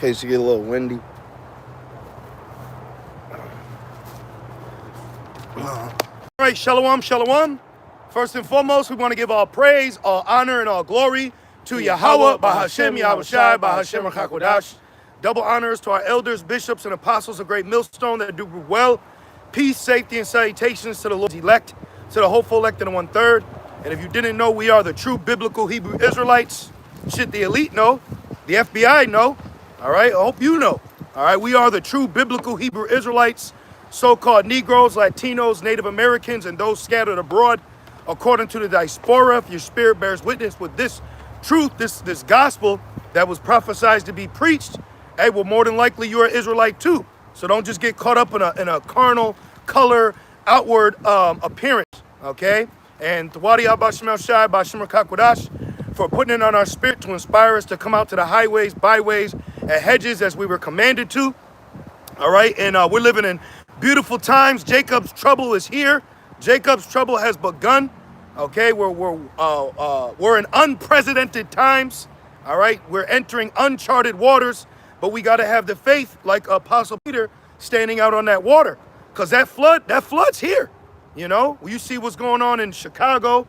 case you get a little windy. All right, shalom, shalom. First and foremost, we want to give all praise, all honor, and all glory to Yahweh, Bahashem, Yahushai, Bahashem, Hakodash. Double honors to our elders, bishops, and apostles of Great Millstone that do well. Peace, safety, and salutations to the Lord's elect, to the hopeful elect and the 1/3. And if you didn't know, we are the true biblical Hebrew Israelites. Shit, the elite know. The FBI know. All right, I hope you know. All right, we are the true biblical Hebrew Israelites, so-called Negroes, Latinos, Native Americans, and those scattered abroad. According to the diaspora, if your spirit bears witness with this truth, this gospel that was prophesied to be preached, hey, well, more than likely you're an Israelite too. So don't just get caught up in a carnal, color, outward appearance, okay? And Tawadi Abashim Shai, Bashim Kakwadash, for putting it on our spirit to inspire us to come out to the highways, byways, and hedges as we were commanded to. All right, and we're living in beautiful times. Jacob's trouble is here. Jacob's trouble has begun. Okay, we're in unprecedented times. All right, we're entering uncharted waters, but we got to have the faith like Apostle Peter standing out on that water, because that flood's here. You know, you see what's going on in Chicago.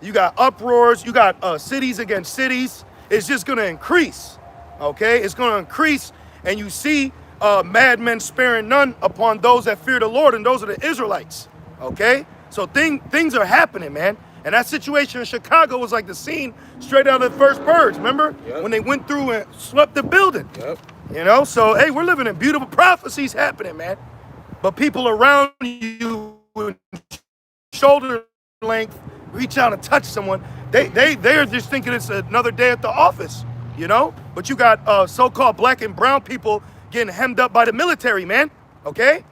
You got uproars. You got cities against cities. It's just going to increase. Okay, it's going to increase, and you see madmen sparing none upon those that fear the Lord, and those are the Israelites. Okay, so things are happening, man. And that situation in Chicago was like the scene straight out of the first Purge. Remember? Yep. When they went through and swept the building. Yep. You know, so hey, we're living in beautiful prophecies happening, man. But people around you with shoulder length reach out and touch someone. They're just thinking it's another day at the office, you know. But you got so-called black and brown people getting hemmed up by the military, man. Okay.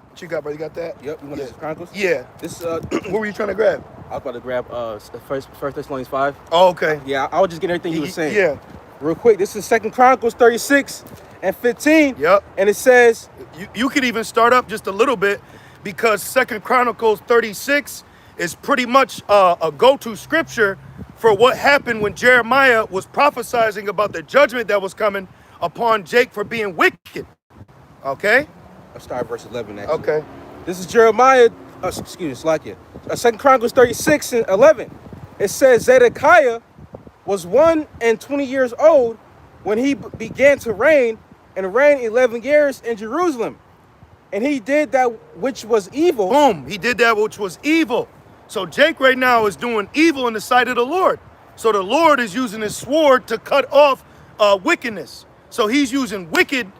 What you got, bro? You got that? Yep. You want this Chronicles? Yeah. This what were you trying to grab? I was about to grab First Thessalonians 5. Oh, okay. Yeah, I was just getting everything he was saying. Yeah. Real quick, this is 2 Chronicles 36 and 15. Yep. And it says, you could even start up just a little bit, because 2 Chronicles 36 is pretty much a go-to scripture for what happened when Jeremiah was prophesying about the judgment that was coming upon Jake for being wicked. Okay? I'll start verse 11 actually. Okay. This is Jeremiah, Slakia. 2 Chronicles 36 and 11. It says, Zedekiah was 120 years old when he began to reign, and reigned 11 years in Jerusalem. And he did that which was evil. Boom. He did that which was evil. So Jake right now is doing evil in the sight of the Lord. So the Lord is using his sword to cut off wickedness. So he's using wicked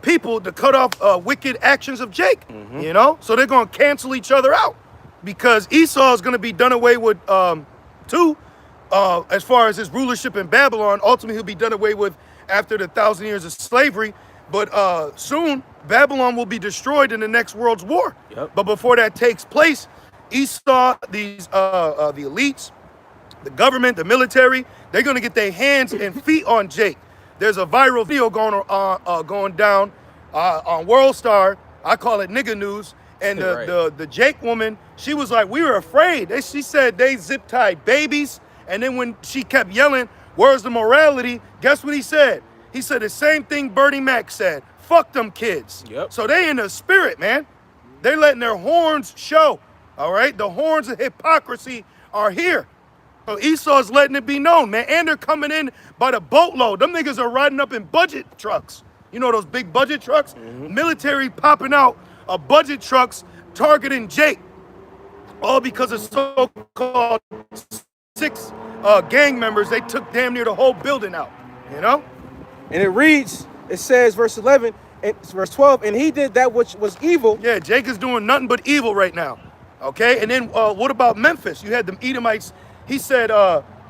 people to cut off wicked actions of Jake. Mm-hmm. You know? So they're going to cancel each other out, because Esau is going to be done away with too, as far as his rulership in Babylon. Ultimately, he'll be done away with after the 1,000 years of slavery. But soon, Babylon will be destroyed in the next world's war. Yep. But before that takes place, Esau, the elites, the government, the military, they're going to get their hands and feet on Jake. There's a viral video going down on World Star. I call it nigga news. And the Jake woman, she was like, we were afraid. She said they zip-tied babies. And then when she kept yelling, where's the morality? Guess what he said? He said the same thing Bernie Mac said. Fuck them kids. Yep. So they in the spirit, man. They're letting their horns show. All right? The horns of hypocrisy are here. So Esau's letting it be known, man. And they're coming in by the boatload. Them niggas are riding up in budget trucks. You know those big budget trucks? Mm-hmm. Military popping out budget trucks targeting Jake. All because of so-called 6 gang members. They took damn near the whole building out, you know? And it reads, it says, verse 11, verse 12, and he did that which was evil. Yeah, Jake is doing nothing but evil right now. Okay, and then what about Memphis? You had them Edomites. He said,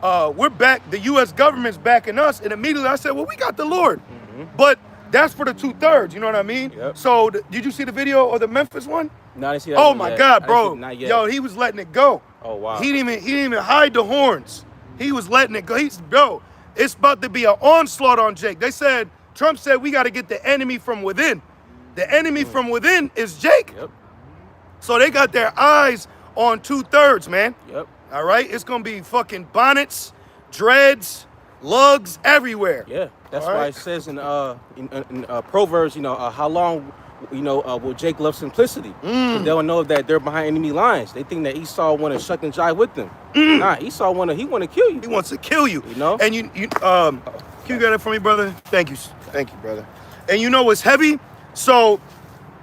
we're back, the U.S. government's backing us. And immediately I said, well, we got the Lord. Mm-hmm. But that's for the 2/3, you know what I mean? Yep. So did you see the video of the Memphis one? No, I didn't see that. Oh my God, bro. Not yet. Yo, he was letting it go. Oh wow. He didn't even hide the horns. He was letting it go. It's about to be an onslaught on Jake. Trump said we got to get the enemy from within. The enemy from within is Jake. Yep. So they got their eyes on 2/3, man. Yep. All right? It's going to be fucking bonnets, dreads, lugs everywhere. Yeah, that's All why right. it says in Proverbs, how long, will Jake love simplicity? 'Cause they don't know that they're behind enemy lines. They think that Esau want to shuck and jive with them. Nah, Esau want to kill you. He wants to kill you. You know? And can you get it for me, brother? Thank you, brother. And you know what's heavy? So,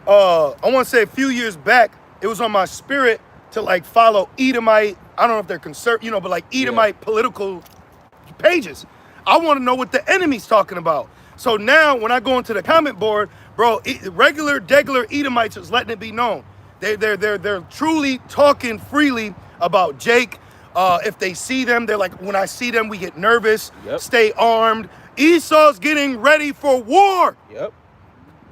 I want to say a few years back, it was on my spirit to like follow Edomite. I don't know if they're conservative, but like Edomite political pages. I want to know what the enemy's talking about. So now when I go into the comment board, bro, regular Edomites is letting it be known. They're truly talking freely about Jake. If they see them, they're like, when I see them, we get nervous. Yep. Stay armed. Esau's getting ready for war. Yep.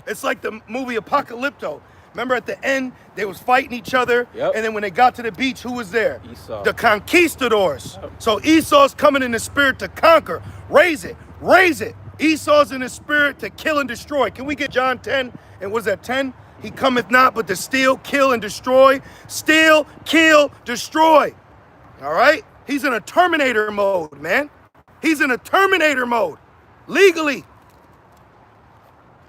It's like the movie Apocalypto. Remember at the end, they was fighting each other. Yep. And then when they got to the beach, who was there? Esau. The conquistadors. Yep. So Esau's coming in the spirit to conquer. Raise it. Esau's in the spirit to kill and destroy. Can we get John 10? And was that 10? He cometh not but to steal, kill, and destroy. Steal, kill, destroy. All right? He's in a Terminator mode, man. He's in a Terminator mode. Legally.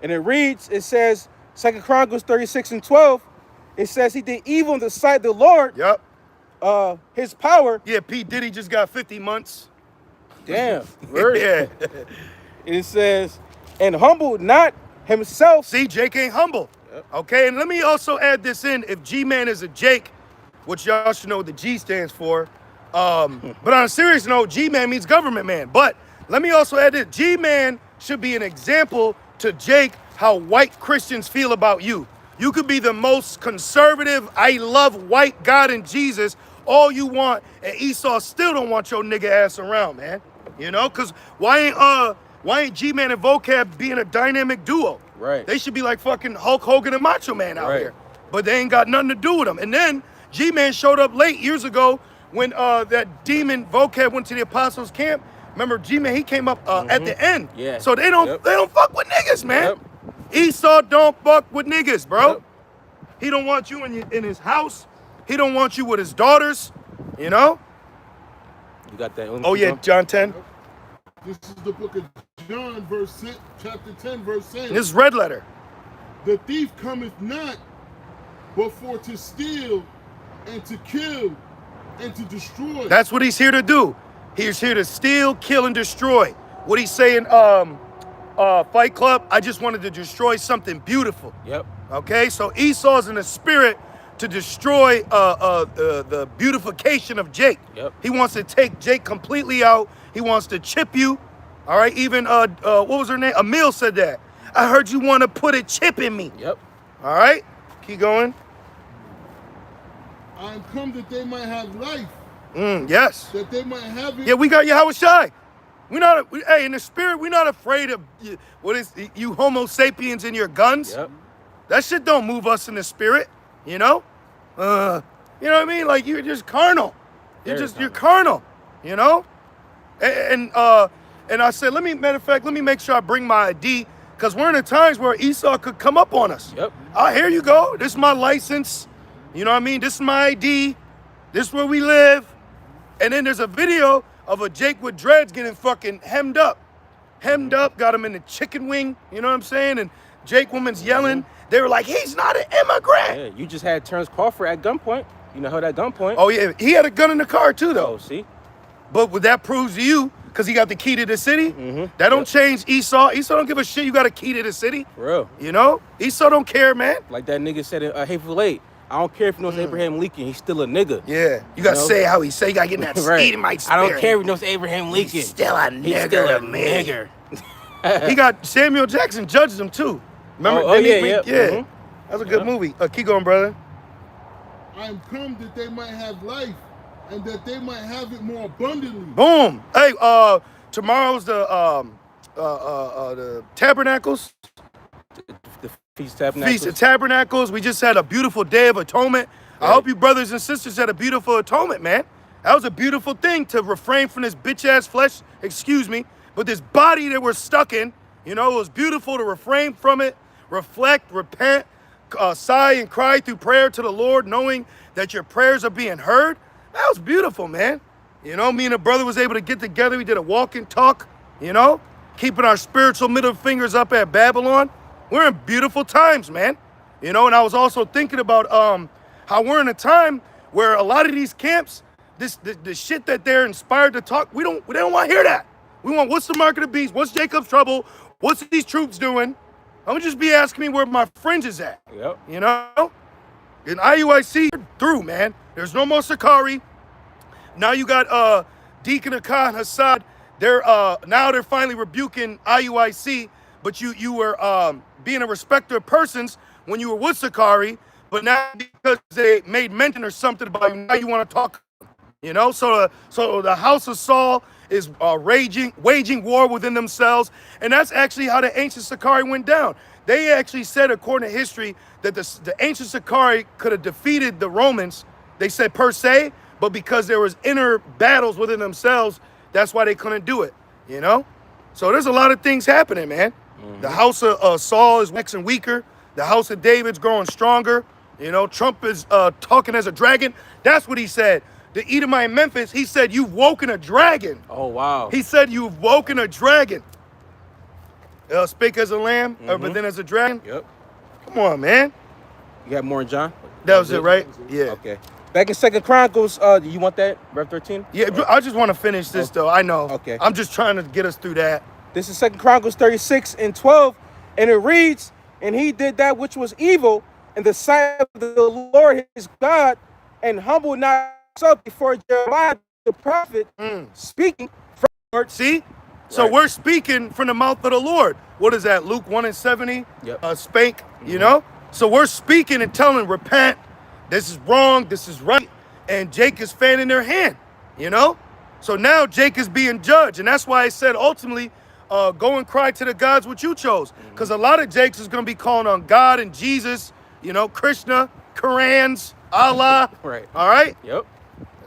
And it says, 2 Chronicles 36:12, it says he did evil in the sight of the Lord. Yep. His power. Yeah, P. Diddy just got 50 months. Damn. Yeah. It says, and humbled not himself. See, Jake ain't humble. Yep. Okay, and let me also add this in. If G-Man is a Jake, which y'all should know what the G stands for. But on a serious note, G-Man means government man. But let me also add this. G-Man should be an example to Jake how white Christians feel about you. You could be the most conservative, I love white God and Jesus, all you want, and Esau still don't want your nigga ass around, man. Cause why ain't G-Man and Vocab being a dynamic duo? Right. They should be like fucking Hulk Hogan and Macho Man out here. But they ain't got nothing to do with them. And then G-Man showed up late years ago when that demon Vocab went to the Apostles' camp. Remember G-Man, he came up at the end. Yeah. So they don't fuck with niggas, man. Yep. Esau don't fuck with niggas, bro. Yep. He don't want you in his house. He don't want you with his daughters, You got that? Oh yeah, John 10. This is the book of John, chapter 10, verse 10. This is red letter. The thief cometh not, but for to steal, and to kill, and to destroy. That's what he's here to do. He's here to steal, kill, and destroy. What he's saying, Fight Club, I just wanted to destroy something beautiful. Yep. Okay, so Esau's in the spirit to destroy the beautification of Jake. Yep. He wants to take Jake completely out. He wants to chip you. All right, even what was her name? Emil said that. I heard you want to put a chip in me. Yep. All right, keep going. I am come that they might have life, Yes. that they might have it. Yeah, we got Yahweh Shai. Hey, in the spirit, we're not afraid of you Homo sapiens and your guns. Yep. That shit don't move us in the spirit, You know what I mean? Like you're just carnal. You're carnal, And I said, let me make sure I bring my ID, because we're in the times where Esau could come up on us. Yep. Here you go. This is my license. You know what I mean? This is my ID. This is where we live. And then there's a video of a Jake with dreads getting fucking hemmed up. Got him in the chicken wing. You know what I'm saying? And Jake woman's yelling. They were like, he's not an immigrant. Yeah, you just had Terrence Crawford at gunpoint. You know how that gunpoint? Oh, yeah. He had a gun in the car, too, though. Oh, see? But what that proves to you, because he got the key to the city, that don't change Esau. Esau don't give a shit you got a key to the city. For real. Esau don't care, man. Like that nigga said in Hateful Eight, I don't care if he knows Abraham Lincoln, he's still a nigga. Yeah. You got to say how he say. You got to get in that Edomite spirit. I don't care if he knows Abraham Lincoln. He's still a nigger. He's still a to me. nigger. He got Samuel Jackson judged him, too. Remember? Yeah. That was a good movie. Keep going, brother. I am come that they might have life, and that they might have it more abundantly. Boom. Hey, tomorrow's the Tabernacles. The Feast of Tabernacles. Feast of Tabernacles. We just had a beautiful Day of Atonement. Right. I hope you brothers and sisters had a beautiful atonement, man. That was a beautiful thing, to refrain from this bitch-ass flesh, but this body that we're stuck in. It was beautiful to refrain from it, reflect, repent, sigh and cry through prayer to the Lord, knowing that your prayers are being heard. That was beautiful, man. You know, me and a brother was able to get together. We did a walk and talk, you know, keeping our spiritual middle fingers up at Babylon. We're in beautiful times, man. You know, and I was also thinking about how we're in a time where a lot of these camps, the shit that they're inspired to talk, they don't want to hear that. We want, what's the mark of the beast? What's Jacob's trouble? What's these troops doing? I'm gonna just be asking me where my fringe is at. Yep. You know? In IUIC, through, man. There's no more Sakari. Now you got Deacon Akan Hassad. Now they're finally rebuking IUIC, but you were being a respecter of persons when you were with Sakari, but now because they made mention or something about you, now you want to talk. You know, so the House of Saul is waging war within themselves, and that's actually how the ancient Sakari went down. They actually said, according to history, that the ancient Sakari could have defeated the Romans. They said per se, but because there was inner battles within themselves, that's why they couldn't do it. You know, so there's a lot of things happening, man. The House of Saul is waxing weaker. The House of David's growing stronger. You know, Trump is talking as a dragon. That's what he said. The Edomite in Memphis, he said, you've woken a dragon. Oh, wow. He said, you've woken a dragon. Speak as a lamb, but then as a dragon. Yep. Come on, man. You got more, John? That was it, right? Yeah. Okay. Back in 2 Chronicles, do you want that, Rev 13? Yeah, I just want to finish this, though. I know. Okay. I'm just trying to get us through that. This is 2 Chronicles 36 and 12, and it reads, and he did that which was evil in the sight of the Lord his God, and humbled not himself before Jeremiah the prophet, speaking from the Lord. See? So we're speaking from the mouth of the Lord. What is that? Luke 1:70? Yep. Spank, you know? So we're speaking and telling, repent, this is wrong, this is right. And Jake is fanning their hand, you know? So now Jake is being judged. And that's why I said, ultimately, go and cry to the gods what you chose. Because a lot of Jakes is going to be calling on God and Jesus, you know, Krishna, Korans, Allah. Right. All right? Yep.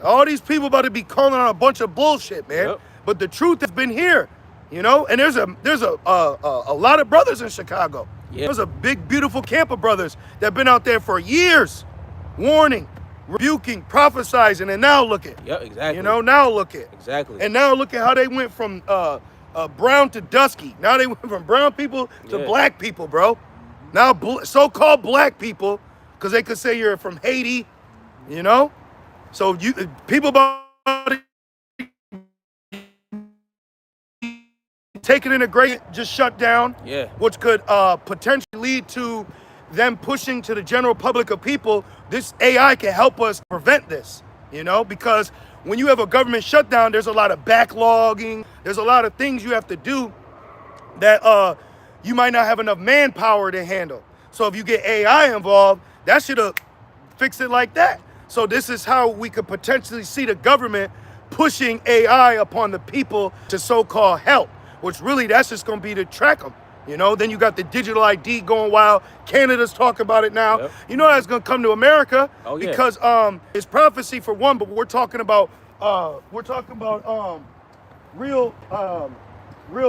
All these people about to be calling on a bunch of bullshit, man. Yep. But the truth has been here, you know? And there's a lot of brothers in Chicago. Yep. There's a big, beautiful camp of brothers that have been out there for years, warning, rebuking, prophesizing, and now look at. Yep, exactly. You know, now look at. Exactly. And now look at how they went from brown to dusky. Now they went from brown people to black people, bro. Now so-called black people, because they could say you're from Haiti, you know? So people about taking integration just shut down, which could potentially lead to them pushing to the general public of people. This AI can help us prevent this, you know, because when you have a government shutdown, there's a lot of backlogging. There's a lot of things you have to do that you might not have enough manpower to handle. So if you get AI involved, that should fix it like that. So this is how we could potentially see the government pushing AI upon the people to so-called help, which really that's just going to be to track them. You know, then you got the digital ID going wild. Canada's talking about it now. Yep. You know that's going to come to America because it's prophecy for one, but we're talking about real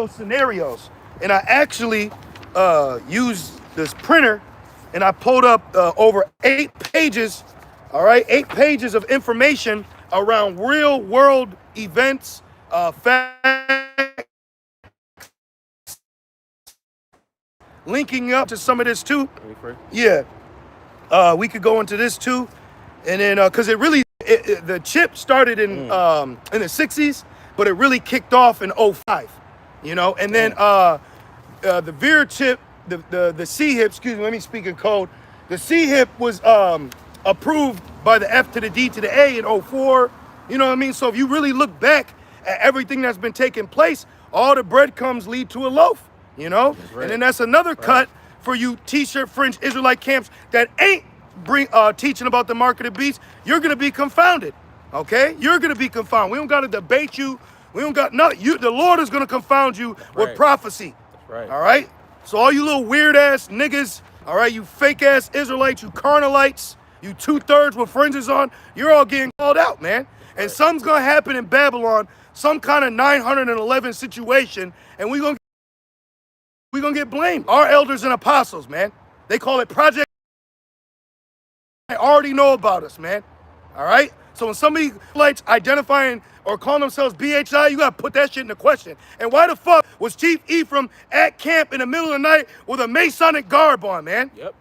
scenarios. And I actually used this printer and I pulled up over 8 pages, all right, 8 pages of information around real world events, facts, linking up to some of this too. Yeah, we could go into this too, and then because the chip started in the 60s, but it really kicked off in 05, you know, and then the Veer chip, the C-hip, excuse me, let me speak in code. The C-hip was approved by the F to the D to the A in 04, you know what I mean? So if you really look back at everything that's been taking place, all the breadcrumbs lead to a loaf, you know? Right. And then that's another cut for you t-shirt fringe Israelite camps that ain't teaching about the mark of the beast. You're gonna be confounded, okay? You're gonna be confounded. We don't gotta debate you. We don't got nothing. The Lord is gonna confound you with prophecy. That's right. All right? So all you little weird ass niggas, all right, you fake ass Israelites, you carnalites, you 2/3 with fringes on, you're all getting called out, man. And something's gonna happen in Babylon, some kind of 911 situation, and we're gonna get blamed. Our elders and apostles, man. They call it Project. They already know about us, man. All right? So when somebody likes identifying or calling themselves BHI, you gotta put that shit into question. And why the fuck was Chief Ephraim at camp in the middle of the night with a Masonic garb on, man? Yep.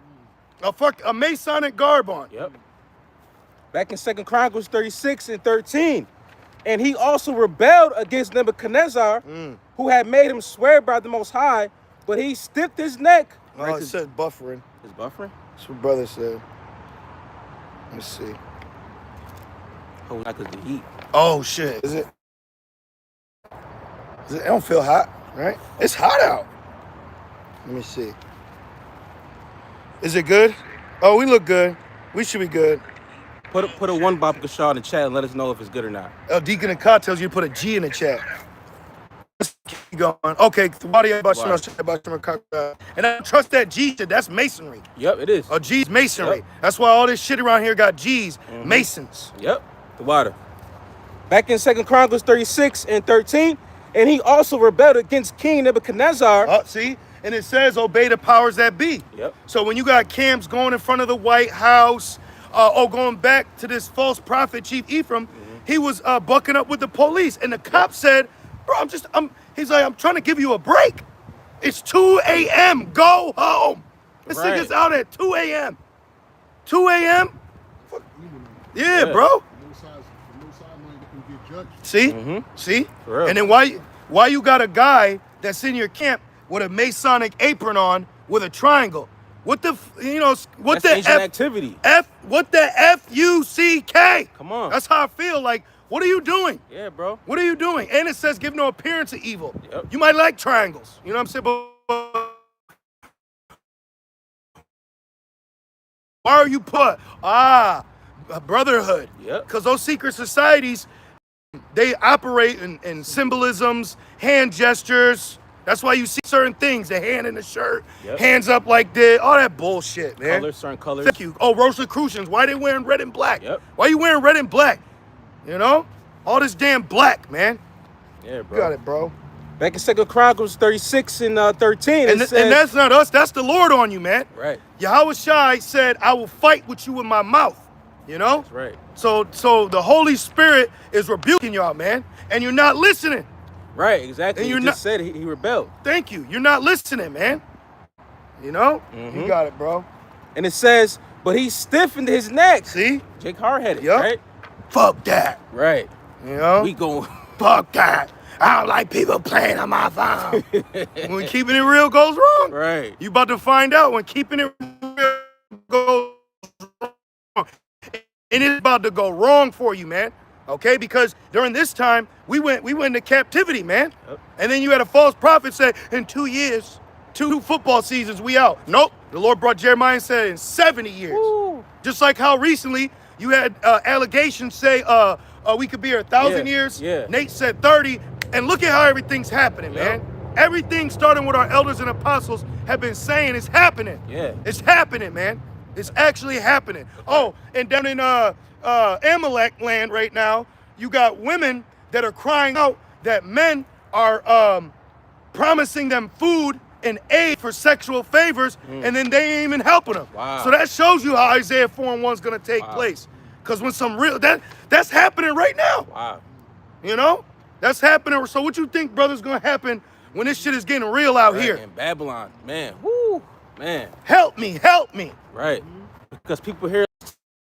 A Masonic garb on. Yep. Back in 2 Chronicles 36 and 13. And he also rebelled against Nebuchadnezzar, who had made him swear by the Most High, but he stiffed his neck. Oh, it says buffering. It's buffering? That's what brother said. Let's see. Oh, not because the heat. Oh, shit. Is it? It don't feel hot, right? It's hot out. Let me see. Is it good? Oh, we look good. We should be good. Put a one Bob Kashar in the chat and let us know if it's good or not. Deacon and Ka tells you to put a G in the chat. Let's keep going. Okay, and I trust that G shit. That's masonry. Yep, it is. A G's masonry. Yep. That's why all this shit around here got G's. Masons. Yep, the water. Back in 2 Chronicles 36 and 13, and he also rebelled against King Nebuchadnezzar. See? And it says, obey the powers that be. Yep. So when you got camps going in front of the White House, going back to this false prophet, Chief Ephraim, he was bucking up with the police. And the cop said, bro, he's like, I'm trying to give you a break. It's 2 a.m. Go home. This nigga's out at 2 a.m. 2 a.m.? Yeah, bro. See? See? And then why you got a guy that's in your camp with a Masonic apron on with a triangle? What the, what That's the activity. What the F-U-C-K? Come on. That's how I feel. Like, what are you doing? Yeah, bro. What are you doing? And it says give no appearance of evil. Yep. You might like triangles. You know what I'm saying? But why are you put? A brotherhood. Yep. Because those secret societies, they operate in symbolisms, hand gestures. That's why you see certain things, the hand in the shirt, hands up like this, all that bullshit, man. Colors, certain colors. Thank you. Oh, Rosicrucians, why they wearing red and black? Yep. Why you wearing red and black? You know? All this damn black, man. Yeah, bro. You got it, bro. Back in 2 Chronicles 36 and 13, And that's not us, that's the Lord on you, man. Right. Yahweh Shai said, I will fight with you with my mouth, you know? That's right. So the Holy Spirit is rebuking y'all, man, and you're not listening. Right, exactly. And You just said he rebelled. Thank you. You're not listening, man. You know? You got it, bro. And it says, but he stiffened his neck. See? Jake hard-headed, Yup. right? Fuck that. Right. You know? We going. Fuck that. I don't like people playing on my phone. When keeping it real goes wrong. Right. You about to find out when keeping it real goes wrong. And it's about to go wrong for you, man. Okay, because during this time we went into captivity, man. Yep. And then you had a false prophet say, in 2 years, 2 football seasons, we out. Nope. The Lord brought Jeremiah and said in 70 years. Woo. Just like how recently you had allegations say we could be here 1,000 years. Yeah. Nate said 30. And look at how everything's happening, man. Everything starting with our elders and apostles have been saying it's happening. Yeah. It's happening, man. It's actually happening. Oh, and down in Amalek land right now, you got women that are crying out that men are promising them food and aid for sexual favors, and then they ain't even helping them. Wow. So that shows you how Isaiah 4:1 is gonna take place. Because when some real that's happening right now. Wow. You know? That's happening. So what you think, brother's gonna happen when this shit is getting real out here? In Babylon, man. Woo, man. Help me, help me. Right. Because people here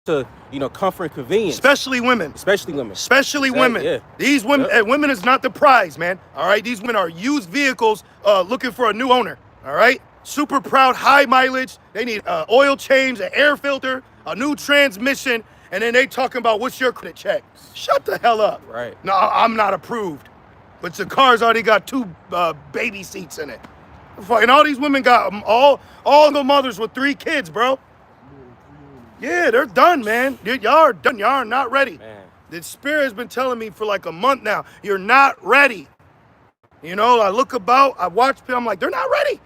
to, comfort and convenience. Especially women. Especially women. Especially women. Yeah. These women, women is not the prize, man. All right, these women are used vehicles looking for a new owner. All right, super proud, high mileage. They need oil change, an air filter, a new transmission, and then they talking about what's your credit check. Shut the hell up. Right. No, I'm not approved. But the car's already got 2 baby seats in it. Fucking all these women got all the mothers with 3 kids, bro. Yeah, they're done, man. Y'all are done. Y'all are not ready. Man. The Spirit has been telling me for like a month now, you're not ready. You know, I look about, I watch people, I'm like, they're not ready.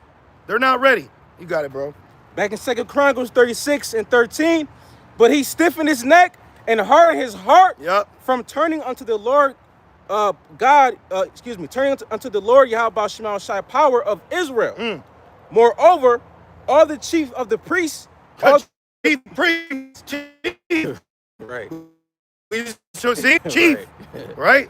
They're not ready. You got it, bro. Back in 2 Chronicles 36 and 13, but he stiffened his neck and hardened his heart from turning unto the Lord turning unto the Lord Yahweh Shema Shai power of Israel. Moreover, all the chief of the priests, Chief priest, chief. right. So see, chief, right?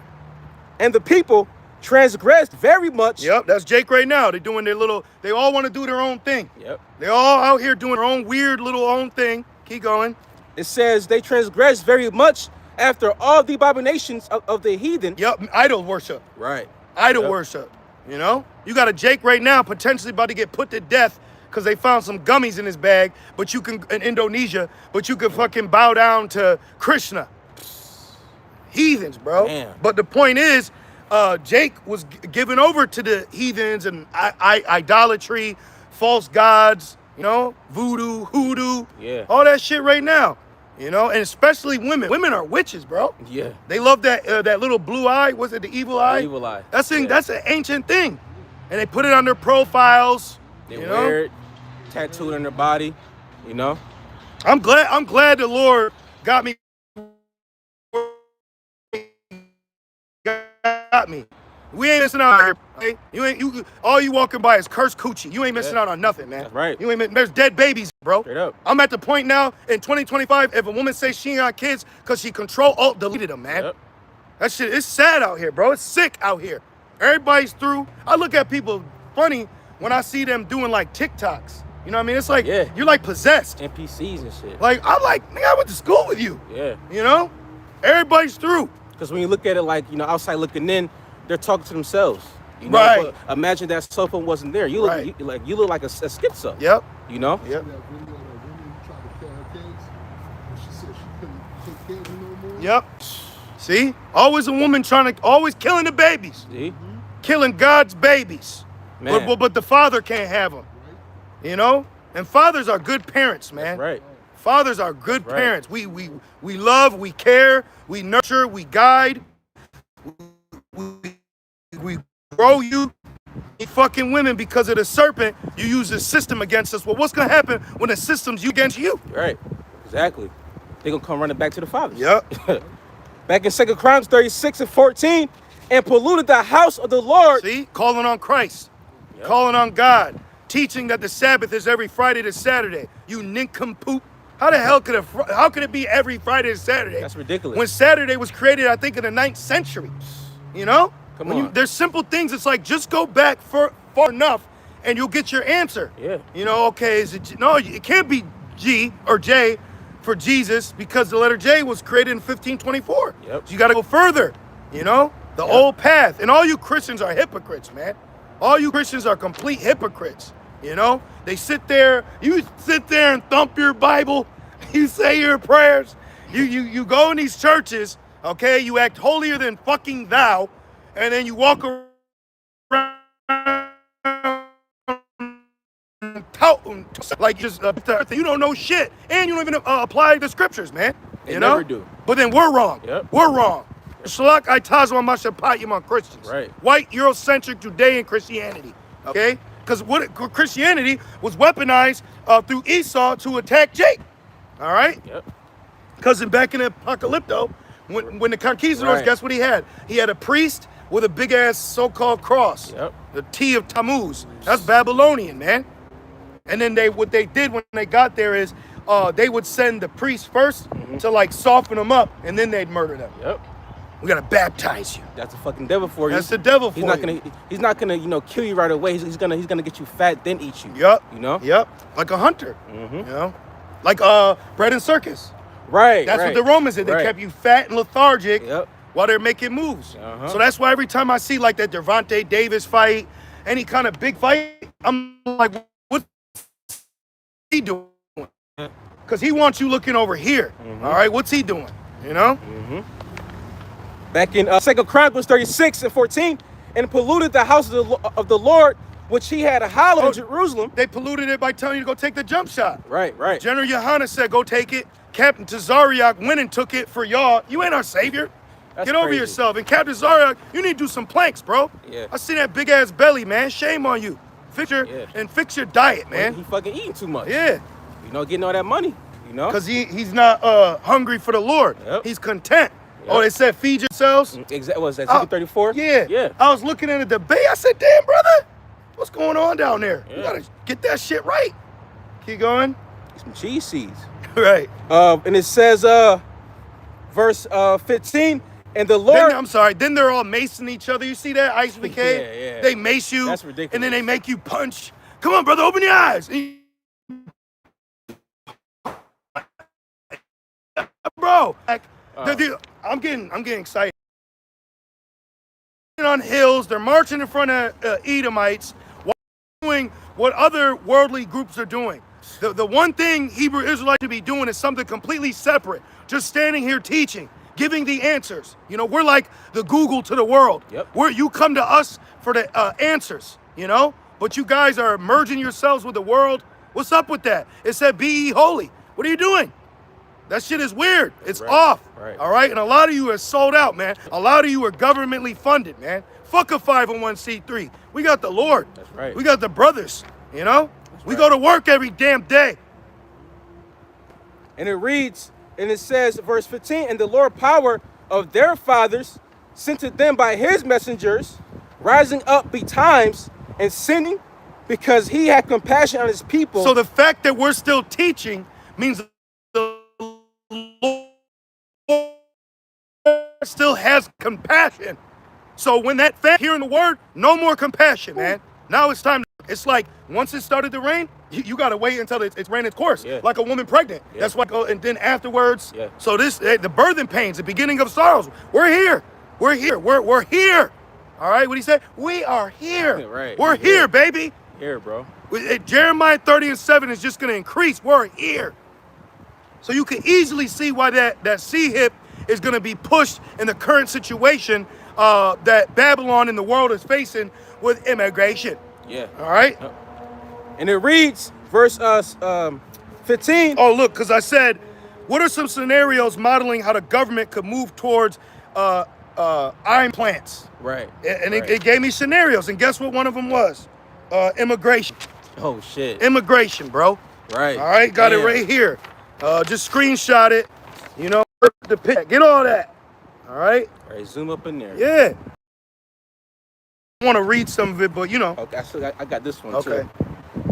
And the people transgressed very much. Yep, that's Jake right now. They're doing their little, they all want to do their own thing. Yep. They're all out here doing their own weird little own thing. Keep going. It says they transgressed very much after all the abominations of the heathen. Yep, idol worship. Right. Idol worship. You know? You got a Jake right now potentially about to get put to death because they found some gummies in his bag, but you can, in Indonesia, but you can fucking bow down to Krishna. Heathens, bro. Man. But the point is, Jake was given over to the heathens and idolatry, false gods, you know, voodoo, hoodoo, all that shit right now, you know, and especially women. Women are witches, bro. Yeah. They love that that little blue eye. Was it the evil eye? The evil eye. That's an ancient thing, and they put it on their profiles. They you wear know? it, tattooed on their body, you know. I'm glad the Lord got me. Got me. We ain't missing out here. Okay? All you walking by is cursed coochie. You ain't missing out on nothing, man. That's right. There's dead babies, bro. Straight up. I'm at the point now in 2025. If a woman says she ain't got kids because she deleted them, man. Yep. That shit, it's sad out here, bro. It's sick out here. Everybody's through. I look at people funny when I see them doing like TikToks. You know what I mean? It's like you're like possessed. NPCs and shit. Like I'm like, nigga, I went to school with you. Yeah. You know? Everybody's through. Because when you look at it like, you know, outside looking in, they're talking to themselves. You know? Right. But imagine that cell phone wasn't there. You look you look like a schizo. Yep. You know? Yep. That video of that woman who tried to kill her kids, and she said she couldn't take care of them no more. Yep. See? Always a woman always killing the babies. See? Killing God's babies. Man. But the father can't have them. You know? And fathers are good parents, man. That's right. Fathers are good parents. We love, we care, we nurture, we guide, we grow you. Fucking women, because of the serpent, you use the system against us. Well, what's gonna happen when the system's against you? Right. Exactly. They're gonna come running back to the fathers. Yep. Back in 2 Chronicles 36 and 14, and polluted the house of the Lord. See? Calling on Christ. Calling on God. Teaching that the Sabbath is every Friday to Saturday. You nincompoop. How the hell how could it be every Friday to Saturday? That's ridiculous. When Saturday was created, I think, in the 9th century. You know? Come on. There's simple things. It's like, just go back far enough and you'll get your answer. Yeah. You know, okay, no, it can't be G or J for Jesus because the letter J was created in 1524. Yep. So you got to go further, you know? The old path. And all you Christians are hypocrites, man. All you Christians are complete hypocrites. You know, you sit there and thump your Bible, you say your prayers, you go in these churches, okay, you act holier than fucking thou, and then you walk around like just you don't know shit, and you don't even apply the scriptures, man. They you know? never do. But then we're wrong. Yep. We're wrong. Shalak Aitazwa Mashapayim on Christians. Right. White Eurocentric Judean Christianity. Okay? Because Christianity was weaponized through Esau to attack Jake. All right? Yep. Because back in the Apocalypto, when the conquistadors, guess what he had? He had a priest with a big ass so-called cross. Yep. The T of Tammuz. That's Babylonian, man. And then what they did when they got there is they would send the priest first to like soften them up, and then they'd murder them. Yep. We gotta baptize you. That's the fucking devil for you. That's the devil for you. He's not gonna, you know, kill you right away. He's gonna get you fat, then eat you. Yep. You know? Yep. Like a hunter. You know? Like bread and circus. Right. That's what the Romans did. They kept you fat and lethargic while they're making moves. So that's why every time I see like that Devontae Davis fight, any kind of big fight, I'm like, what's he doing? Because he wants you looking over here. All right, what's he doing? You know? Back in 2 Chronicles 36 and 14, and polluted the house of the Lord, which he had hallowed in Jerusalem. They polluted it by telling you to go take the jump shot. Right. General Yohana said, go take it. Captain Tazariak went and took it for y'all. You ain't our savior. That's Get over crazy. yourself. And Captain Tazariak, you need to do some planks, bro. Yeah. I see that big ass belly, man. Shame on you. Fix your diet, man. He fucking eating too much. Yeah. You know, getting all that money. You know? Because he's not hungry for the Lord. Yep. He's content. Yep. Oh, they said feed yourselves? Exactly. Was that 34? Yeah. I was looking at the debate. I said, damn, brother, what's going on down there? Yeah. You got to get that shit right. Keep going. Some cheese seeds. Right. And it says, verse 15, And the Lord... I'm sorry. Then they're all macing each other. You see that, Ice BK? Yeah. They mace you. That's ridiculous. And then they make you punch. Come on, brother, open your eyes. Bro, like, I'm getting excited. On hills, they're marching in front of Edomites, doing what other worldly groups are doing. The one thing Hebrew Israelites should be doing is something completely separate. Just standing here teaching, giving the answers. You know, we're like the Google to the world. Yep. You come to us for the answers, you know? But you guys are merging yourselves with the world. What's up with that? It said, be ye holy. What are you doing? That shit is weird. It's off. Right. All right? And a lot of you are sold out, man. A lot of you are governmentally funded, man. Fuck a 501c3. We got the Lord. That's right. We got the brothers, you know? We right. go to work every damn day. And it reads, and it says, verse 15, and the Lord power of their fathers sent to them by his messengers, rising up betimes and sinning, because he had compassion on his people. So the fact that we're still teaching means the Lord still has compassion. So when that hearing the word, no more compassion, man. Now it's time. It's like once it started to rain, you got to wait until it's ran its course. Yeah. Like a woman pregnant. Yeah. That's what. And then afterwards. Yeah. So the birthing pains, the beginning of sorrows. We're here. We're here. We're here. All right. What he said? We are here. Right. We're here, baby. Here, bro. Jeremiah 30:7 is just going to increase. We're here. So you can easily see why that C-hip is going to be pushed in the current situation that Babylon and the world is facing with immigration. Yeah. All right? And it reads, verse 15. Oh, look, because I said, what are some scenarios modeling how the government could move towards iron plants? Right. And it gave me scenarios, and guess what one of them was? Immigration. Oh, shit. Immigration, bro. Right. All right, got it right here. Just screenshot it. You know, the pic. Get all that. All right? All right, zoom up in there. Yeah. I want to read some of it, but you know. Okay, I got this one Okay.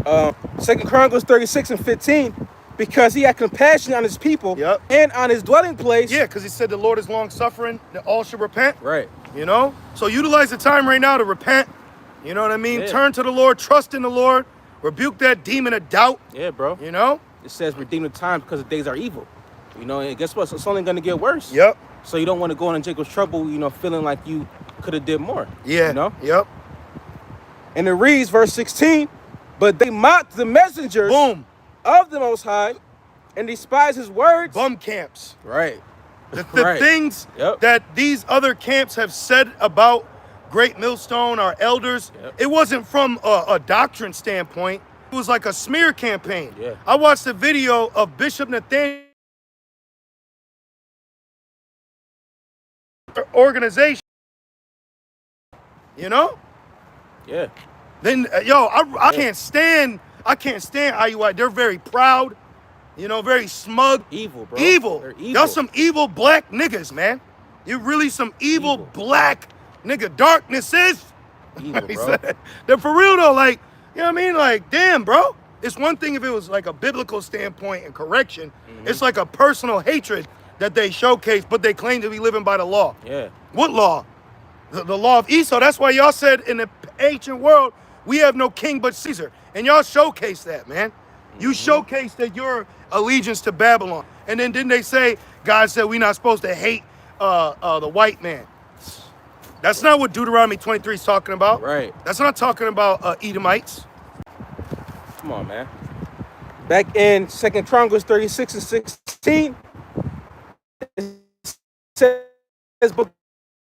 too. 2 Chronicles 36:15, because he had compassion on his people and on his dwelling place. Yeah, because he said the Lord is long suffering, that all should repent. Right. You know? So utilize the time right now to repent. You know what I mean? Yeah. Turn to the Lord, trust in the Lord, rebuke that demon of doubt. Yeah, bro. You know? It says redeem the time because the days are evil. You know, and guess what? It's only going to get worse. Yep. So you don't want to go in Jacob's trouble, you know, feeling like you could have did more. Yeah. You know? Yep. And it reads, verse 16, but they mocked the messengers of the Most High and despised his words. Bum camps. Right. The Right. things that these other camps have said about Great Millstone, our elders, it wasn't from a doctrine standpoint. It was like a smear campaign. Yeah. I watched a video of Bishop Nathaniel organization. You know? Yeah. Then I can't stand IUI. They're very proud, you know, very smug. Evil, bro. Evil. They're evil. Y'all some evil black niggas, man. You're really some evil black nigga. Darkness is. Evil, He bro. said, they're for real though, like, you know what I mean? Like, damn, bro. It's one thing if it was like a biblical standpoint and correction. It's like a personal hatred that they showcase, but they claim to be living by the law. Yeah. What law? The law of Esau. That's why y'all said in the ancient world, we have no king but Caesar. And y'all showcase that, man. You showcase that your allegiance to Babylon. And then didn't they say, God said we're not supposed to hate the white man. That's not what Deuteronomy 23 is talking about. Right. That's not talking about Edomites. Come on, man. Back in 2 Chronicles 36 and 16, it says, but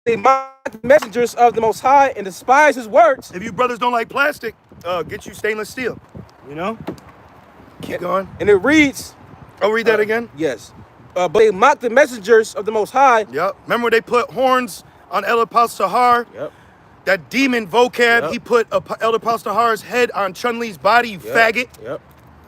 they mocked the messengers of the Most High and despise his words. If you brothers don't like plastic, get you stainless steel. You know? Keep going. And it reads. I'll read that again. Yes. But they mocked the messengers of the Most High. Yep. Remember when they put horns on Elder Pastor Sahar? Yep. That demon vocab, he put Elder Pastor Sahar's head on Chun-Li's body, you faggot. Yep.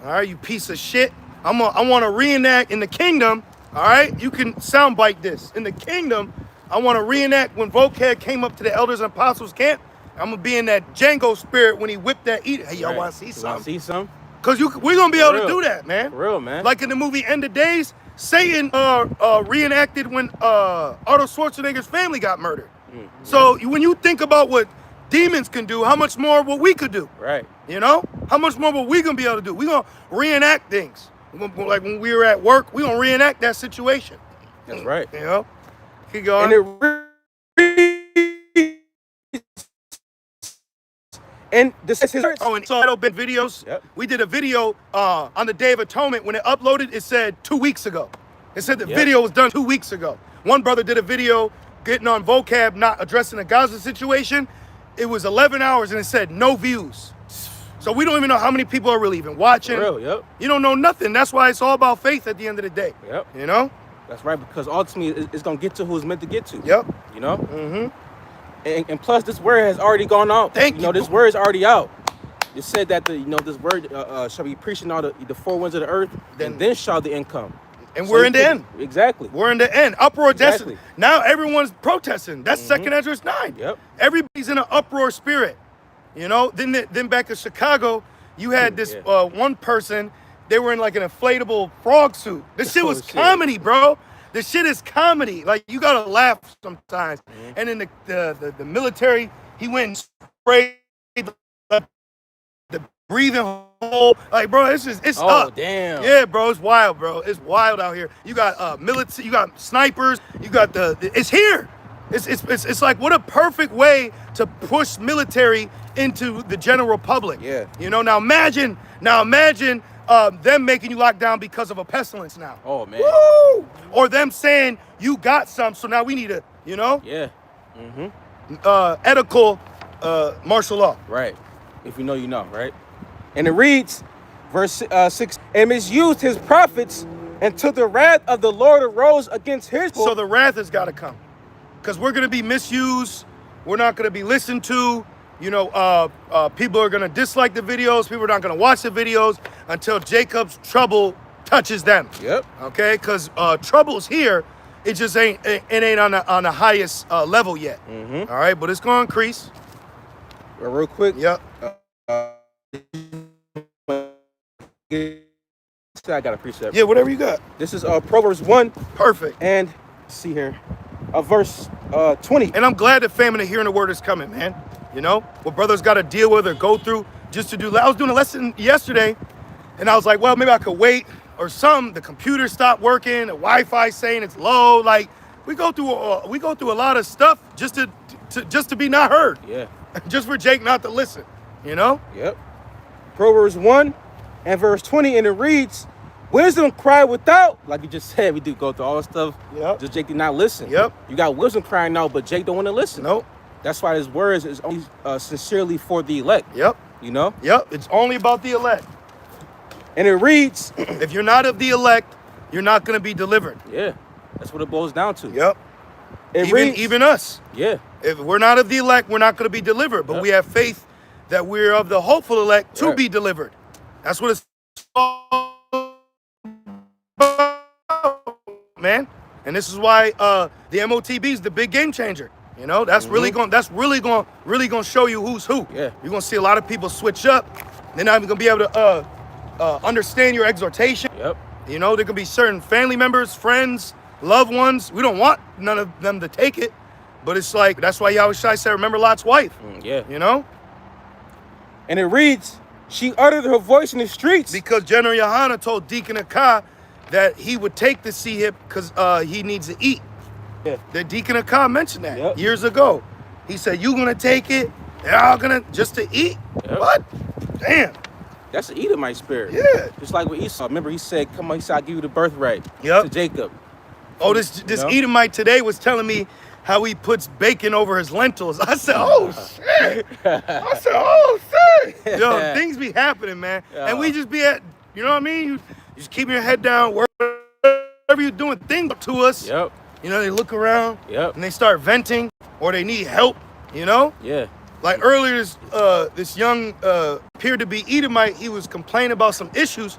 All right, you piece of shit. I want to reenact in the kingdom. All right, you can soundbite this. In the kingdom, I want to reenact when vocab came up to the elders and apostles camp. I'm going to be in that Django spirit when he whipped that eat. Hey, y'all want to see something? See some? Because we're going to be able to do that, man. For real, man. Like in the movie End of Days, Satan reenacted when Arnold Schwarzenegger's family got murdered. So when you think about what demons can do, how much more what we could do? Right. You know? How much more what we gonna be able to do? We gonna reenact things. Like when we were at work, we gonna reenact that situation. That's right. You know? Keep going. And this is his. Oh, and so been videos. Yep. We did a video on the Day of Atonement. When it uploaded, it said 2 weeks ago. It said the video was done 2 weeks ago. One brother did a video getting on vocab, not addressing the Gaza situation. It was 11 hours and it said no views. So we don't even know how many people are really even watching. For real, yep. You don't know nothing. That's why it's all about faith at the end of the day. Yep. You know? That's right, because ultimately it's gonna get to who it's meant to get to. Yep. You know? Mm-hmm. And plus, this word has already gone out. Thank you. You know, this word is already out. It said that this word shall be preached in all the four winds of the earth, and then shall the end come. And so we're in the end. Exactly. We're in the end. Uproar. Exactly. Now everyone's protesting. That's 2nd Esdras 9. Yep. Everybody's in an uproar spirit. You know. Then back in Chicago, you had this one person. They were in like an inflatable frog suit. This shit was comedy, bro. The shit is comedy. Like, you gotta laugh sometimes. And then the military, he went and sprayed the breathing hole. Like, bro, it's up. Oh, damn. Yeah, bro, it's wild, bro. It's wild out here. You got military, you got snipers, you got it's here. It's like, what a perfect way to push military into the general public. Yeah. You know, now imagine them making you lock down because of a pestilence now. Oh, man. Woo! Or them saying, you got some, so now we need to, you know? Yeah. Ethical martial law. Right. If you know, you know, right? And it reads, verse 6, and misused his prophets until the wrath of the Lord arose against his people. So the wrath has got to come. Because we're going to be misused. We're not going to be listened to. You know, people are going to dislike the videos. People are not going to watch the videos until Jacob's trouble touches them. Yep. Okay? Because trouble's here. It just ain't on the highest level yet. All right? But it's going to increase. Real quick. Yep. I got a precept. Yeah, whatever you got. This is Proverbs 1. Perfect. And see here, verse 20. And I'm glad the famine of hearing the word is coming, man. You know, what brothers got to deal with or go through just to do. I was doing a lesson yesterday, and I was like, well, maybe I could wait or something. The computer stopped working. The Wi-Fi saying it's low. Like, we go through a lot of stuff just to be not heard. Yeah. Just for Jake not to listen. You know. Yep. Proverbs 1 and verse 20, and it reads, wisdom cry without. Like you just said, we do go through all this stuff. Yep. Just Jake did not listen. Yep. You got wisdom crying out, but Jake don't want to listen. Nope. That's why his words is only sincerely for the elect. Yep. You know? Yep. It's only about the elect. And it reads, if you're not of the elect, you're not going to be delivered. yeah, that's what it boils down to. Yep. Reads, even us. Yeah. If we're not of the elect, we're not going to be delivered. But we have faith that we're of the hopeful elect to be delivered. That's what it's man. And this is why the MOTB is the big game changer. You know, that's really going to show you who's who. Yeah. You're going to see a lot of people switch up. They're not even going to be able to understand your exhortation. Yep. You know, there can be certain family members, friends, loved ones. We don't want none of them to take it. But it's like, that's why Yahushua said, remember Lot's wife. Yeah. You know? And it reads, she uttered her voice in the streets. Because General Yohana told Deacon Akah that he would take the sea hip because he needs to eat. Yeah. The Deacon Akah mentioned that years ago. He said, you going to take it? They're all going to, just to eat? Yep. What? Damn. That's the Edomite spirit. Yeah. Just like with Esau. Remember, he said, come on, he said, I'll give you the birthright to Jacob. Oh, this Edomite today was telling me how he puts bacon over his lentils. I said, oh, shit. Yo, things be happening, man. And we just be at, you know what I mean? You just keep your head down, whatever you're doing, things to us. Yep. You know, they look around Yep. and they start venting or they need help, you know? Yeah. Like earlier, this young appeared to be Edomite. He was complaining about some issues.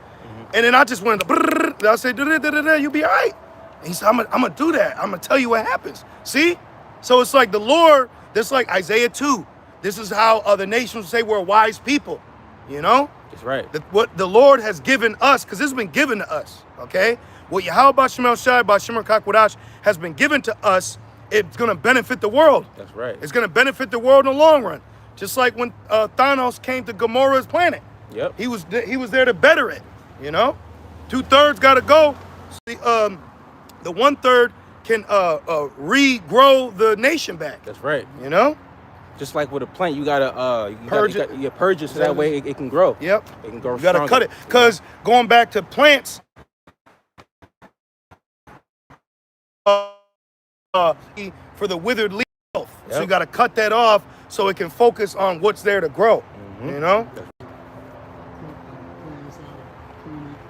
And then I just went, I said, you'll be all right. And he said, I'm going to do that. I'm going to tell you what happens. See? So it's like the Lord, this like Isaiah 2. This is how the nations say we're wise people. You know? That's right. What the Lord has given us, because this has been given to us, okay? What Yahweh B'Shem El Shai B'Shem Kakwadash has been given to us, it's going to benefit the world. That's right. It's going to benefit the world in the long run. Just like when Thanos came to Gamora's planet. Yep. He was there to better it, you know? 2/3 got to go. The 1/3 can regrow the nation back. That's right. You know? Just like with a plant, you gotta Purge purge it so that way it can grow. Yep. It can grow. You gotta stronger. cut it. Because going back to plants, for the withered leaf. So you gotta cut that off so it can focus on what's there to grow. You know?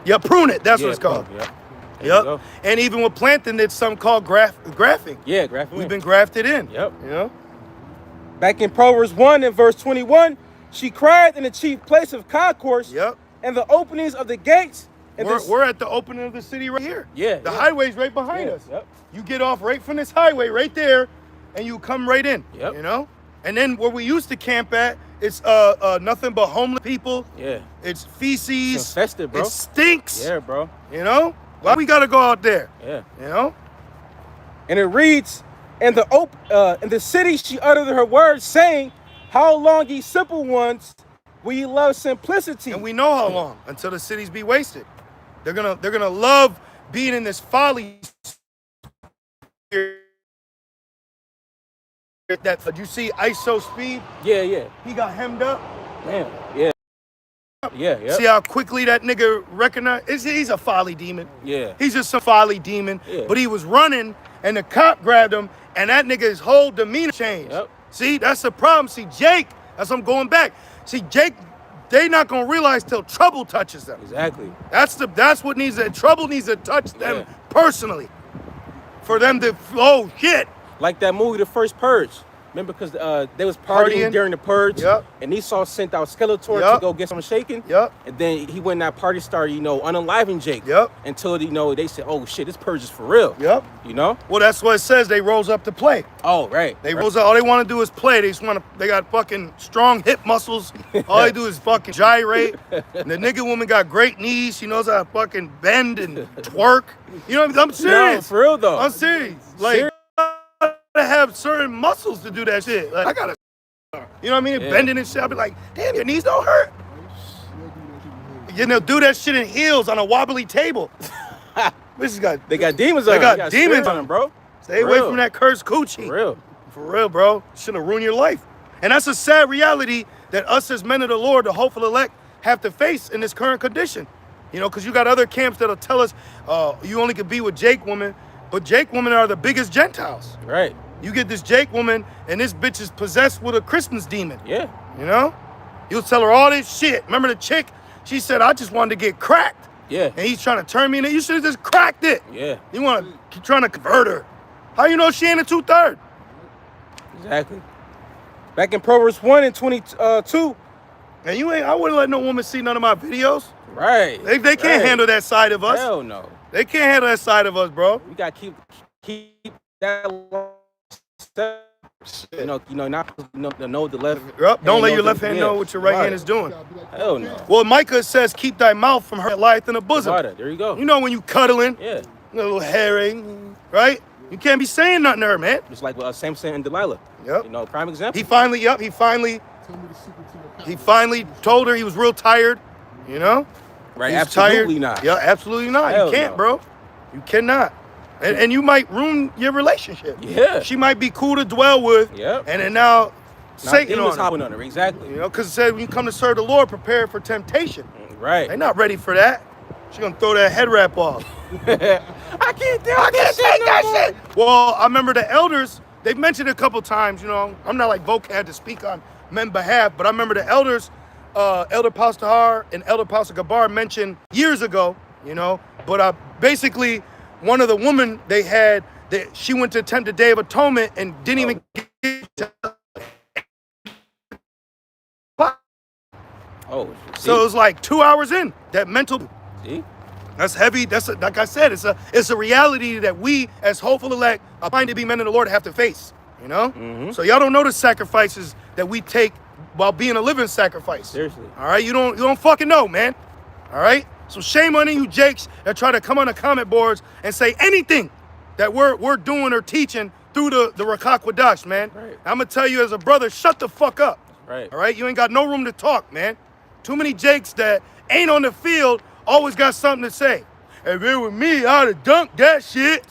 Yeah, prune it. That's what it's called. Yep. And even with planting, it's something called grafting. Yeah, grafting. We've been grafted in. Yep. You know? Back in Proverbs 1 and verse 21, she cried in the chief place of concourse. Yep. And the openings of the gates. And we're at the opening of the city right here. Yeah. The highway's right behind us. Yep. You get off right from this highway right there, and you come right in. Yep. You know? And then where we used to camp at, it's nothing but homeless people. Yeah. It's feces. It's infested, bro. It stinks. Yeah, bro. You know? Why we gotta go out there? Yeah. You know? And it reads, in the city she uttered her words, saying, how long, ye simple ones, will ye love simplicity? And we know how long, until the cities be wasted. They're gonna love being in this folly. That you see ISO speed. Yeah. He got hemmed up. Man, yeah. Yeah. See how quickly that nigga recognized? He's a folly demon. Yeah. He's just some folly demon. Yeah. But he was running, and the cop grabbed him, and that nigga's whole demeanor changed. Yep. See, that's the problem. See, Jake, that's I'm going back. See, Jake, they not gonna realize till trouble touches them. Exactly. That's what needs to, trouble needs to touch them Yeah. personally. For them to, oh shit. Like that movie, The First Purge. Remember, because they was partying during the purge, Yep. and Esau sent out Skeletor Yep. to go get someone shaken. Yep. And then he went in that party, started, unaliving Jake. Yep. Until, they said, oh shit, this purge is for real. Yep. You know? Well, that's what it says. They rose up to play. Oh, right. They rose up. All they want to do is play. They got fucking strong hip muscles. All they do is fucking gyrate. And the nigga woman got great knees. She knows how to fucking bend and twerk. You know what I mean? I'm serious. No, for real though. I'm serious. Like, I have certain muscles to do that shit. Like, I gotta, you know what I mean? Yeah. Bending and shit. I'll be like, damn, your knees don't hurt. You know, do that shit in heels on a wobbly table. This guy. They got demons on They them. got demons on them, bro. Stay away from that cursed coochie. For real. For real, bro. Should have ruined your life. And that's a sad reality that us as men of the Lord, the hopeful elect, have to face in this current condition. You know, because you got other camps that'll tell us you only could be with Jake women, but Jake women are the biggest Gentiles. Right. You get this Jake woman, and this bitch is possessed with a Christmas demon. Yeah. You know? You'll tell her all this shit. Remember the chick? She said, I just wanted to get cracked. Yeah. And he's trying to turn me into, you should have just cracked it. Yeah. You want to keep trying to convert her. How you know she ain't a 2/3? Exactly. Back in Proverbs 1 and 22. And I wouldn't let no woman see none of my videos. Right. They can't handle that side of us. Hell no. They can't handle that side of us, bro. We gotta keep that step. Not know the left. Yep. Don't let your the- left hand yeah. know what your right hand is doing. Hell no. Well, Micah says, keep thy mouth from her lieth in the bosom. There you go. You know when you cuddling, Yeah. a little herring, right? You can't be saying nothing to her, man. Just like Samson and Delilah. Yep. Prime example. He finally told her he was real tired, you know? Right. He's Absolutely tired. not. Yeah, absolutely not. Hell You can't, no. bro. You cannot. And you might ruin your relationship. Yeah. She might be cool to dwell with. Yep. And then now Satan demons on her. hopping on her. Exactly. You know, because it said when you come to serve the Lord, prepare for temptation. Right. They're not ready for that. She's gonna throw that head wrap off. I can't take that shit. Well, I remember the elders, they've mentioned it a couple times, you know. I'm not like vocab to speak on men's behalf, but I remember the elders, Elder Pastor Har and Elder Pastor Gabar mentioned years ago, you know. But basically, one of the women they had, she went to attempt the Day of Atonement and didn't even get to. Oh, So it was like 2 hours in, that mental. see? That's heavy. Like I said, it's a reality that we as hopeful elect applying to be men of the Lord have to face. You know? Mhm. So y'all don't know the sacrifices that we take while being a living sacrifice. Seriously. All right, you don't fucking know, man. All right, so shame on you jakes that try to come on the comment boards and say anything that we're doing or teaching through the Rakakwadash, man. Right. I'm gonna tell you as a brother, shut the fuck up. Right. All right, you ain't got no room to talk, man. Too many jakes that ain't on the field always got something to say. If it were me, I'd have dunked that shit.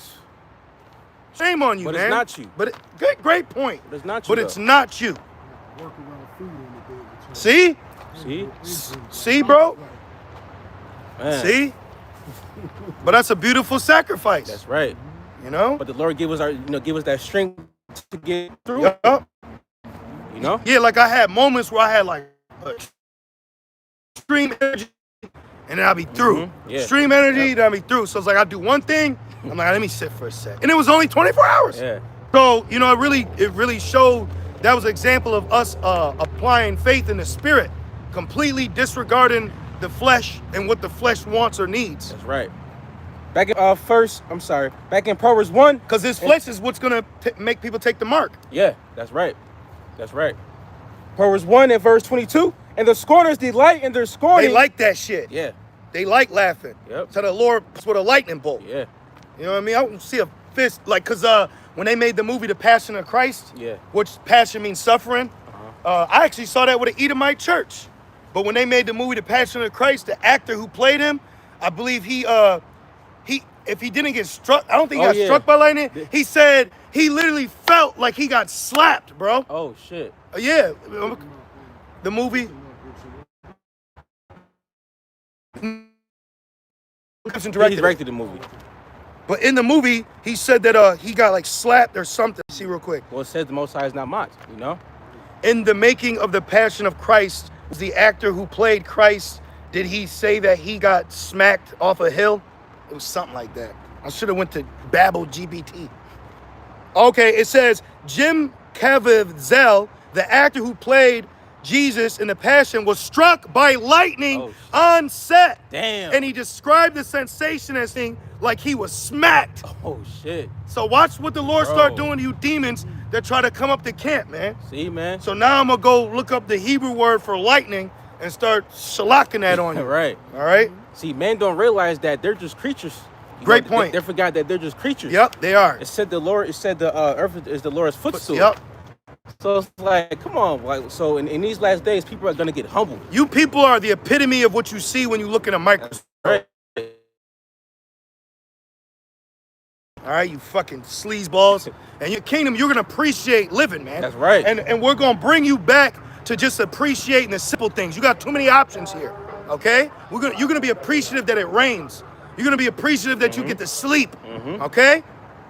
Shame on you, But man. it's not you. But great point. But it's not you, But it's though. not you. Work around food on the day. See? See? See, bro? Man. See? But that's a beautiful sacrifice. That's right. You know? But the Lord give us give us that strength to get through. Yup. You know? Yeah, like I had moments where I had like extreme energy and then I'll be through. Yeah. Extreme energy, then I'll be through. So it's like I do one thing, I'm like, let me sit for a sec. And it was only 24 hours. Yeah. So, you know, it really showed that was an example of us applying faith in the spirit, completely disregarding the flesh and what the flesh wants or needs. That's right. Back in back in Proverbs 1. Because this flesh is what's going to make people take the mark. Yeah, that's right. That's right. Proverbs 1 and verse 22. And the scorners delight in their scorning. They like that shit. Yeah. They like laughing. Yep. So the Lord was with a lightning bolt. Yeah. You know what I mean? I don't see a fist, like, because when they made the movie The Passion of Christ, Yeah. which passion means suffering, I actually saw that with an Edomite church. But when they made the movie The Passion of Christ, the actor who played him, I believe he if he didn't get struck, I don't think he got struck by lightning. He said he literally felt like he got slapped, bro. Oh, shit. Yeah. The movie. He directed the movie. But in the movie, he said that he got like slapped or something. See real quick. Well, it says the Most High is not mocked, you know? In the making of The Passion of Christ, was the actor who played Christ, did he say that he got smacked off a hill? It was something like that. I should have went to Babel GPT. Okay, it says Gmssolemnassembly, the actor who played Jesus in The Passion, was struck by lightning on set. Damn. And he described the sensation as being like he was smacked. Oh, shit. So watch what the Lord start doing to you demons that try to come up to camp, man. See, man? So now I'm going to go look up the Hebrew word for lightning and start shalaking that on you. Right. All right? See, men don't realize that they're just creatures. Great point. They forgot that they're just creatures. Yep, they are. It said the earth is the Lord's footstool. Yep. So it's like, come on. Like, so in these last days, people are going to get humbled. You people are the epitome of what you see when you look in a microscope. Right. All right, you fucking sleazeballs. And your kingdom, you're going to appreciate living, man. That's right. And we're going to bring you back to just appreciating the simple things. You got too many options here, okay? You're going to be appreciative that it rains. You're going to be appreciative that you get to sleep, okay?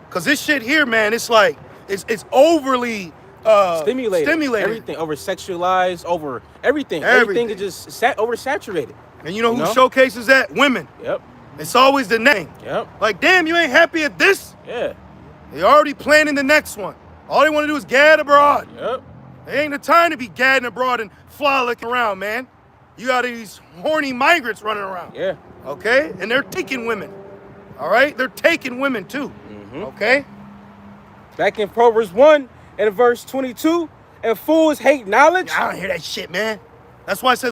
Because this shit here, man, it's like, it's overly Stimulated. Everything, over sexualized, over everything. Everything is just oversaturated. And you know who showcases that? Women. Yep. It's always the name. Yep. Like, damn, you ain't happy at this? Yeah. They already planning the next one. All they want to do is gad abroad. Yep. There ain't the time to be gadding abroad and frolicking around, man. You got these horny migrants running around. Yeah. Okay? And they're taking women. All right? They're taking women too. Okay? Back in Proverbs 1 and verse 22, and fools hate knowledge. I don't hear that shit, man. That's why I said